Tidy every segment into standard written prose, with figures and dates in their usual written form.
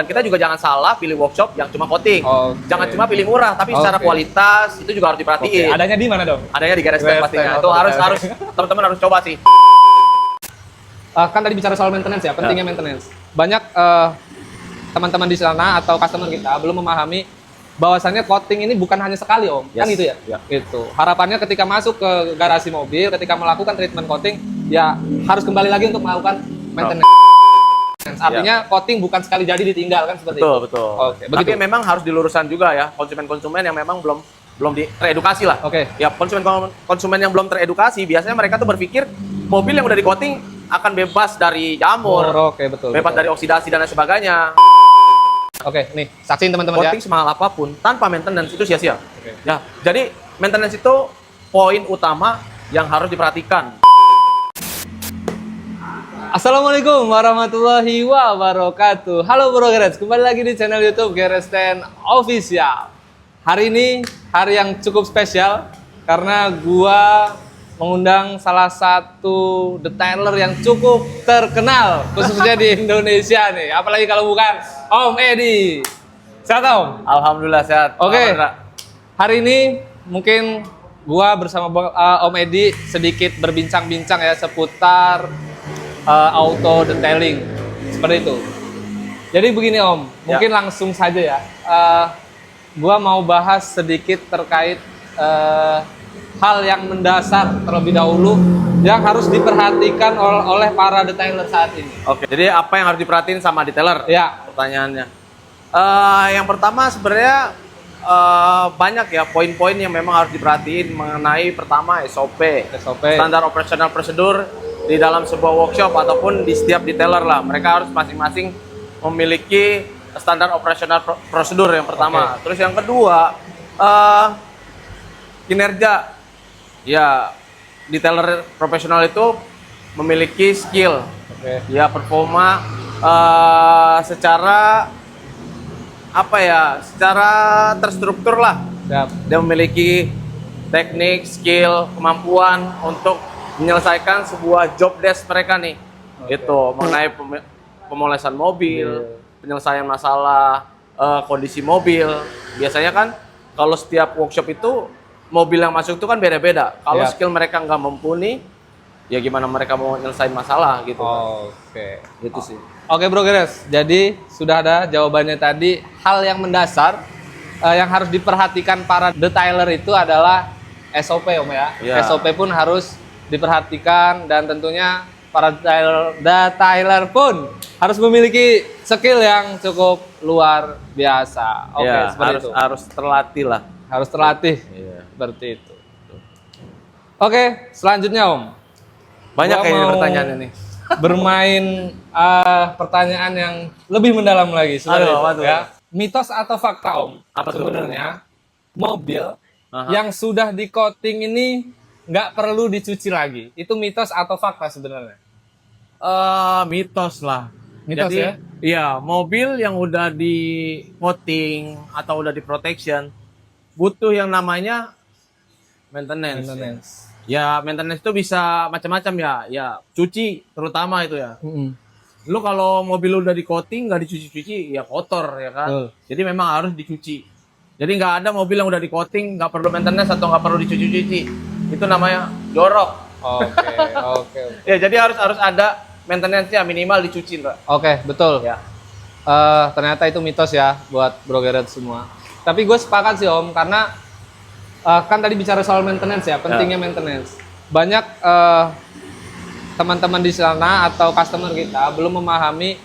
Dan kita juga jangan salah pilih workshop yang cuma coating. Jangan cuma pilih murah, tapi secara kualitas itu juga harus diperhatiin. Adanya di mana dong? Adanya di Gerestan pastinya. Itu harus teman-teman harus coba sih. Kan tadi bicara soal maintenance ya, pentingnya maintenance. Banyak teman-teman di sana atau customer kita belum memahami bahwasannya coating ini bukan hanya sekali om, kan itu ya? Itu harapannya ketika masuk ke garasi mobil, ketika melakukan treatment coating, ya harus kembali lagi untuk melakukan maintenance. Artinya coating bukan sekali jadi ditinggal kan seperti itu. Betul. Oke, tapi memang harus diluruskan juga ya konsumen-konsumen yang memang belum teredukasi lah. Ya konsumen yang belum teredukasi biasanya mereka tuh berpikir mobil yang udah di coating akan bebas dari jamur, bebas dari oksidasi dan lain sebagainya. Nih saksiin teman-teman ya. Coating semahal apapun tanpa maintenance itu sia-sia. Ya, jadi maintenance itu poin utama yang harus diperhatikan. Assalamualaikum warahmatullahi wabarakatuh. Halo Bro Geres, kembali lagi di channel YouTube Gerestan Official. Hari ini hari yang cukup spesial karena gua mengundang salah satu detailer yang cukup terkenal khususnya di Indonesia nih. Apalagi kalau bukan Om Edi. Sehat Om? Alhamdulillah sehat. Hari ini mungkin gua bersama Om Edi sedikit berbincang-bincang ya seputar auto detailing seperti itu. Jadi begini Om, mungkin langsung saja ya. Gua mau bahas sedikit terkait hal yang mendasar terlebih dahulu yang harus diperhatikan oleh para detailer saat ini. Jadi apa yang harus diperhatiin sama detailer? Ya. Pertanyaannya. Yang pertama sebenarnya banyak ya poin-poin yang memang harus diperhatiin mengenai pertama SOP. Standar operasional prosedur di dalam sebuah workshop ataupun di setiap detailer lah. Mereka harus masing-masing memiliki standar operasional prosedur yang pertama. Terus yang kedua, kinerja. Ya, detailer profesional itu memiliki skill. Ya, performa secara secara terstruktur lah. Dia memiliki teknik, skill, kemampuan untuk menyelesaikan sebuah job desk mereka nih. Itu mengenai pemolesan mobil, penyelesaian masalah kondisi mobil. Biasanya kan kalau setiap workshop itu mobil yang masuk itu kan beda-beda. Kalau skill mereka nggak mumpuni, ya gimana mereka mau nyelesain masalah gitu. Gitu sih. Bro Geres, jadi sudah ada jawabannya tadi. Hal yang mendasar yang harus diperhatikan para detailer itu adalah SOP Om ya. SOP pun harus diperhatikan dan tentunya para detailer pun harus memiliki skill yang cukup luar biasa. Seperti itu. Harus terlatih lah. Harus terlatih. Seperti itu. Selanjutnya Om. Banyak kayaknya pertanyaan ini. Bermain pertanyaan yang lebih mendalam lagi sebenarnya ya. Mitos atau fakta Om? Apa sebenarnya mobil yang sudah di coating ini nggak perlu dicuci lagi? Itu mitos atau fakta sebenarnya? Mitos lah. Mitos. Jadi, iya, mobil yang udah di coating atau udah di protection butuh yang namanya maintenance. Ya, maintenance itu bisa macam-macam ya. Ya, cuci terutama itu ya. Lu kalau mobil udah di coating nggak dicuci-cuci, ya kotor ya kan. Jadi memang harus dicuci. Jadi nggak ada mobil yang udah di coating nggak perlu maintenance atau nggak perlu dicuci-cuci. Itu namanya jorok. Ya, jadi harus ada maintenance-nya minimal dicuci, Mbak. Betul. Ya. Ternyata itu mitos ya buat Bro Geres semua. Tapi gue sepakat sih Om, karena kan tadi bicara soal maintenance ya, pentingnya maintenance. Banyak teman-teman di sana atau customer kita belum memahami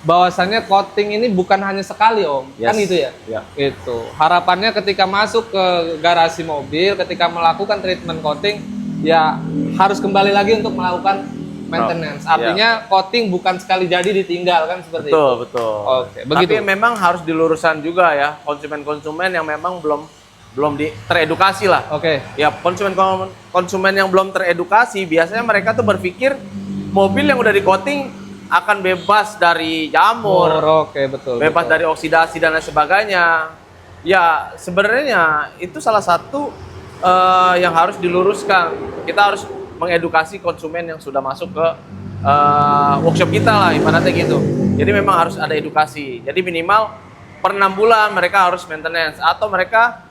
bahwasannya coating ini bukan hanya sekali Om, kan gitu ya? Itu harapannya ketika masuk ke garasi mobil, ketika melakukan treatment coating, ya harus kembali lagi untuk melakukan maintenance. Artinya coating bukan sekali jadi ditinggal kan seperti itu. Betul. Begitu. Tapi memang harus diluruskan juga ya konsumen-konsumen yang memang belum teredukasi lah. Ya, konsumen yang belum teredukasi biasanya mereka tuh berpikir mobil yang udah di coating akan bebas dari jamur, bebas dari oksidasi dan lain sebagainya. Ya, sebenarnya itu salah satu yang harus diluruskan. Kita harus mengedukasi konsumen yang sudah masuk ke workshop kita lah, ibaratnya gitu. Jadi memang harus ada edukasi. Jadi minimal per 6 bulan mereka harus maintenance, atau mereka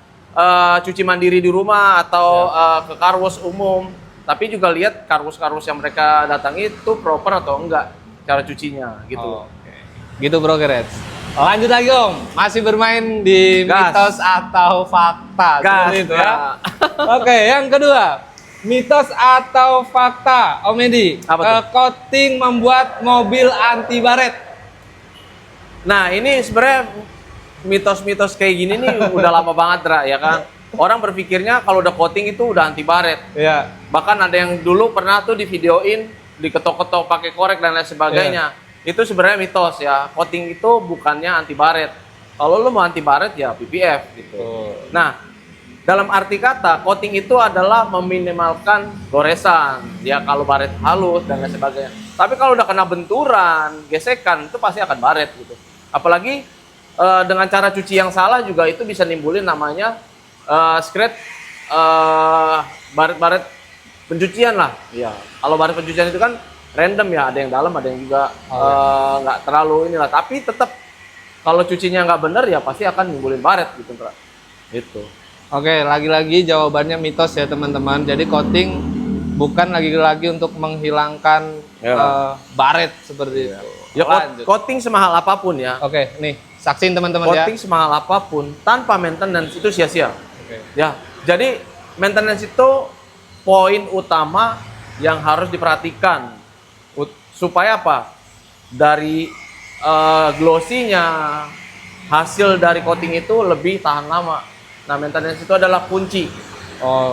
cuci mandiri di rumah, atau ke car wash umum. Tapi juga lihat car wash yang mereka datangi itu proper atau enggak cara cucinya gitu. Gitu bro Gerets. Lanjut lagi Om, masih bermain di Gas. mitos atau fakta. Gas, Seperti itu ya. ya. Oke, yang kedua, mitos atau fakta Om Edi, Apa tuh? coating membuat mobil anti baret. Nah, ini sebenarnya mitos-mitos kayak gini nih udah lama banget, Ra, ya kan? Orang berpikirnya kalau udah coating itu udah anti baret. Iya. Bahkan ada yang dulu pernah tuh di videoin, diketok-ketok pakai korek dan lain sebagainya. Itu sebenarnya mitos ya. Coating itu bukannya anti baret. Kalau lu mau anti baret ya PPF gitu. Nah, dalam arti kata, coating itu adalah meminimalkan goresan. Ya kalau baret halus dan lain sebagainya. Tapi kalau udah kena benturan, gesekan, itu pasti akan baret gitu. Apalagi dengan cara cuci yang salah juga itu bisa nimbulin namanya scratch, baret-baret pencucian lah. Iya. Kalau baret pencucian itu kan random ya, ada yang dalam, ada yang juga nggak terlalu inilah. Tapi tetap kalau cucinya nggak bener ya pasti akan nimbulin baret gitu, Ra. Gitu. Oke, lagi-lagi jawabannya mitos ya teman-teman. Jadi coating bukan lagi-lagi untuk menghilangkan baret seperti itu. Ya Lanjut. coating semahal apapun ya. Oke, nih saksin teman-teman ya. Coating semahal apapun tanpa maintenance itu sia-sia. Oke. Ya, jadi maintenance itu poin utama yang harus diperhatikan supaya apa? Dari glossy-nya, hasil dari coating itu lebih tahan lama. Nah, maintenance itu adalah kunci.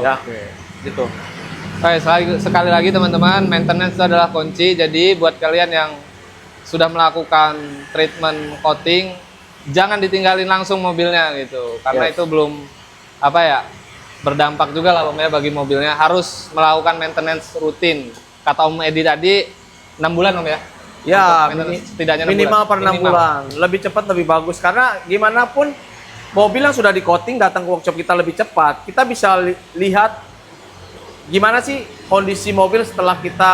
Ya, gitu. Oke, sekali lagi teman-teman, maintenance itu adalah kunci. Jadi buat kalian yang sudah melakukan treatment coating, jangan ditinggalin langsung mobilnya gitu, karena itu belum apa ya, berdampak juga lah Om ya bagi mobilnya. Harus melakukan maintenance rutin. Kata Om Edi tadi 6 bulan Om ya. Ya, setidaknya 6 minimal bulan. per 6 bulan. Lebih cepat lebih bagus, karena gimana pun mobil yang sudah di coating datang ke workshop kita lebih cepat. Kita bisa lihat gimana sih kondisi mobil setelah kita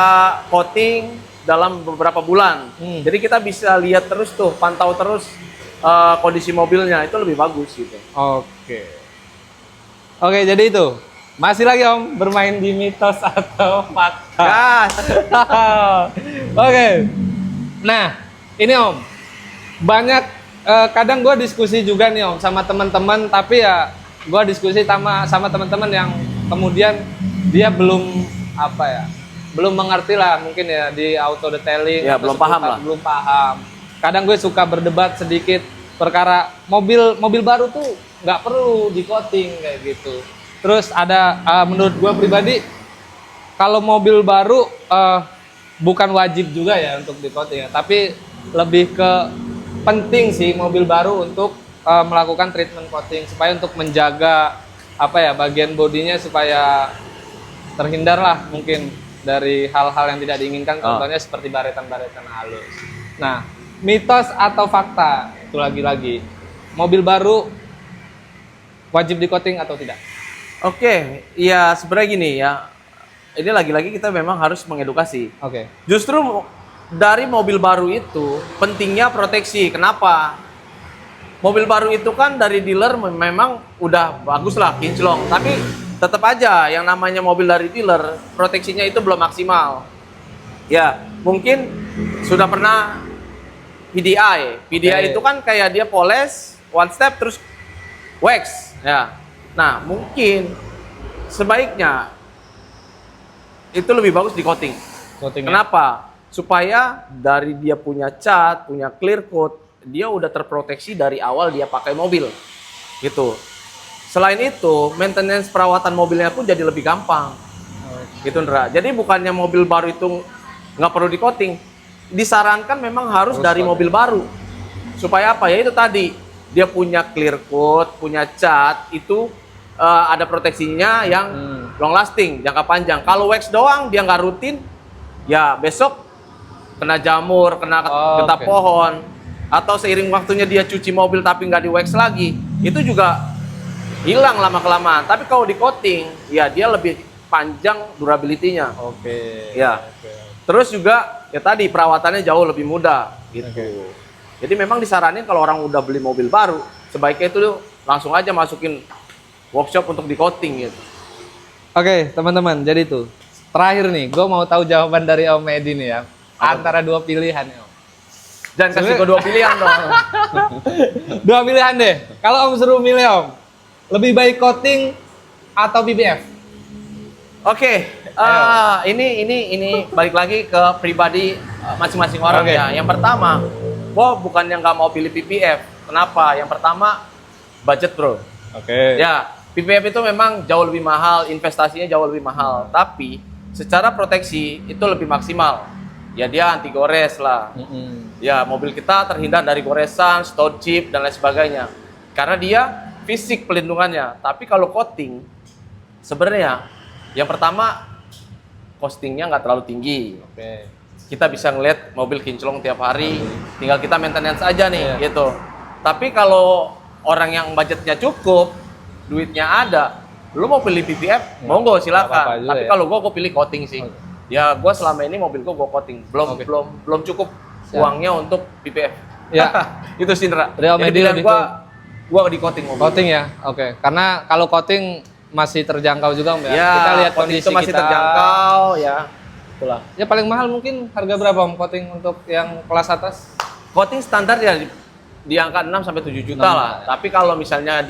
coating dalam beberapa bulan. Jadi kita bisa lihat terus tuh, pantau terus kondisi mobilnya, itu lebih bagus gitu. Oke, jadi itu. Masih lagi Om bermain di mitos atau fakta. Gas. Oke. Nah, ini Om. Banyak kadang gue diskusi juga nih Om sama teman-teman, tapi ya gue diskusi sama teman-teman yang kemudian dia belum apa ya, belum mengerti lah mungkin ya di auto detailing, ya, belum paham lah. Belum paham. Kadang gue suka berdebat sedikit perkara mobil baru tuh nggak perlu di coating kayak gitu. Terus ada menurut gue pribadi, kalau mobil baru bukan wajib juga ya untuk di coating ya, tapi lebih ke penting sih mobil baru untuk melakukan treatment coating supaya untuk menjaga apa ya, bagian bodinya supaya terhindar lah mungkin dari hal-hal yang tidak diinginkan, contohnya seperti baretan-baretan halus. Nah, mitos atau fakta itu lagi-lagi, mobil baru wajib di coating atau tidak? Oke, ya sebenarnya gini ya, ini lagi-lagi kita memang harus mengedukasi. Justru dari mobil baru itu pentingnya proteksi. Kenapa? Mobil baru itu kan dari dealer memang udah bagus lah, kinclong, tapi tetap aja yang namanya mobil dari dealer proteksinya itu belum maksimal. Ya, mungkin sudah pernah PDI. PDI itu kan kayak dia poles, one step terus wax, ya. Nah, mungkin sebaiknya itu lebih bagus di coating. Kenapa? Supaya dari dia punya cat, punya clear coat, dia udah terproteksi dari awal dia pakai mobil. Gitu. Selain itu, maintenance perawatan mobilnya pun jadi lebih gampang. Gitu, Ndra. Jadi bukannya mobil baru itu nggak perlu di coating. Disarankan memang harus dari mobil baru. Supaya apa? Ya itu tadi, dia punya clear coat, punya cat, itu ada proteksinya yang long lasting, jangka panjang. Kalau wax doang dia nggak rutin, ya besok kena jamur, kena getah pohon, atau seiring waktunya dia cuci mobil tapi nggak di wax lagi, itu juga hilang lama-kelamaan. Tapi kalau di coating, ya dia lebih panjang durability-nya. Ya. Terus juga ya tadi perawatannya jauh lebih mudah gitu. Oke. Jadi memang disaranin kalau orang udah beli mobil baru, sebaiknya itu langsung aja masukin workshop untuk di coating gitu. Oke, teman-teman, jadi tuh terakhir nih, gue mau tahu jawaban dari Om Edi nih ya, antara dua pilihan ya. Om. Jangan kasih gue dua pilihan dong. Dua pilihan deh. Kalau Om suruh milih Om, lebih baik coating atau BBF? Oke, ini balik lagi ke pribadi masing-masing orang Oke. ya. Yang pertama, gue bukan yang nggak mau pilih PPF. Kenapa? Yang pertama, budget bro. Oke. Ya, PPF itu memang jauh lebih mahal, investasinya jauh lebih mahal. Tapi secara proteksi itu lebih maksimal. Ya dia anti gores lah. Ya mobil kita terhindar dari goresan, stone chip dan lain sebagainya. Karena dia fisik pelindungannya. Tapi kalau coating, sebenarnya yang pertama costingnya nggak terlalu tinggi. Oke. Kita bisa ngeliat mobil kinclong tiap hari, tinggal kita maintenance aja nih Iya. gitu. Tapi kalau orang yang budgetnya cukup, duitnya ada, lu mau pilih PPF, monggo Nggak apa-apa silakan. juga Tapi ya. kalau gua pilih coating sih. Oke. Ya gua selama ini mobil gua coating, belum Oke. belum cukup Siap. uangnya untuk PPF. Ya. Itu sih Indra. Dari Om Jadi Edi pilihan lebih gua di coating mobil. Coating ya, oke. Karena kalau coating masih terjangkau juga Om ya. Ya, Kita lihat coating kondisi itu masih kita. terjangkau ya. Itulah. Ya paling mahal mungkin harga berapa Om coating untuk yang kelas atas? Coating standar ya di angka 6 sampai 7 juta 6 lah. ya. Tapi kalau misalnya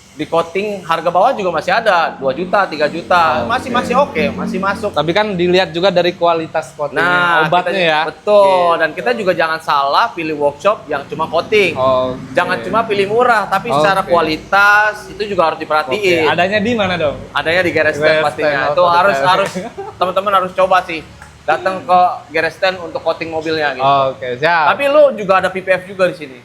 di coating harga bawah juga masih ada 2 juta, 3 juta. Oh, Masih oke, masih masuk. Tapi kan dilihat juga dari kualitas coatingnya, Nah, obatnya kita- ya. Betul. Dan kita juga jangan salah pilih workshop yang cuma coating. Oke. Jangan cuma pilih murah, tapi secara Oke. kualitas itu juga harus Oke. diperhatiin. Adanya di mana dong? Adanya di garage stand Garage pastinya. stand, Itu auto harus detailing. teman-teman harus coba sih. Datang ke garage stand untuk coating mobilnya gitu. Oke, siap. Tapi lu juga ada PPF juga di sini.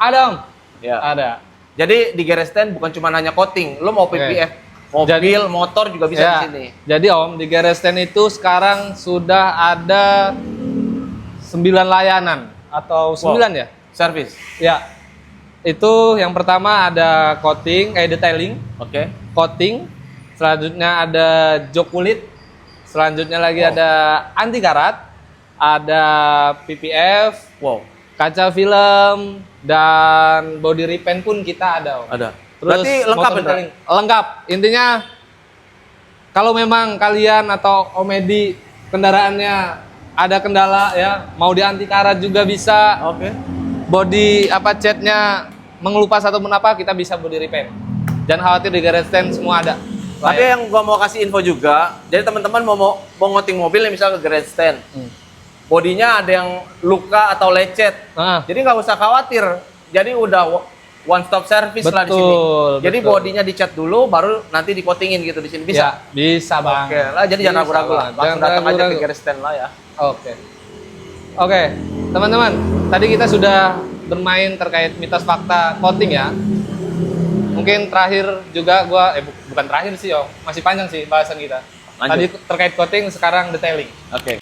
Ada Om? Ya. Ada. Jadi di garage stand bukan cuma hanya coating, lu mau Oke. PPF, mobil, motor juga bisa Ya. di sini. Jadi Om, di garage stand itu sekarang sudah ada 9 layanan atau 9 ya? Service. Ya. Itu yang pertama ada coating, detailing, Oke. coating. Selanjutnya ada jok kulit. Selanjutnya lagi Wow. ada anti karat, ada PPF, Wow, kaca film, dan body repaint pun kita ada Om. ada. Terus Berarti lengkap motor ya? detailing. Lengkap. Intinya kalau memang kalian atau Om Edi kendaraannya ada kendala ya, mau di anti karat juga bisa. Oke. Body catnya mengelupas ataupun apa, kita bisa body repaint. Jangan khawatir, di garage stand semua ada. Tapi yang gua mau kasih info juga, jadi teman-teman mau ngoting mobil nih misal ke garage stand, bodinya ada yang luka atau lecet, Nah, jadi nggak usah khawatir. Jadi udah one stop service lah di sini. Betul, Jadi betul. bodinya dicat dulu, baru nanti di coatingin gitu di sini bisa. ya, bisa Bang. Oke lah, jadi jangan Bisa, ragu-ragu lah. Bang. Langsung Jangan datang aja ragu-ragu. ke garage stand lah ya. Oke. Oke, teman-teman, tadi kita sudah bermain terkait mitos fakta coating ya. Mungkin terakhir juga bukan terakhir sih Om, masih panjang sih bahasan kita. Lanjut. Tadi terkait coating, sekarang detailing. Oke.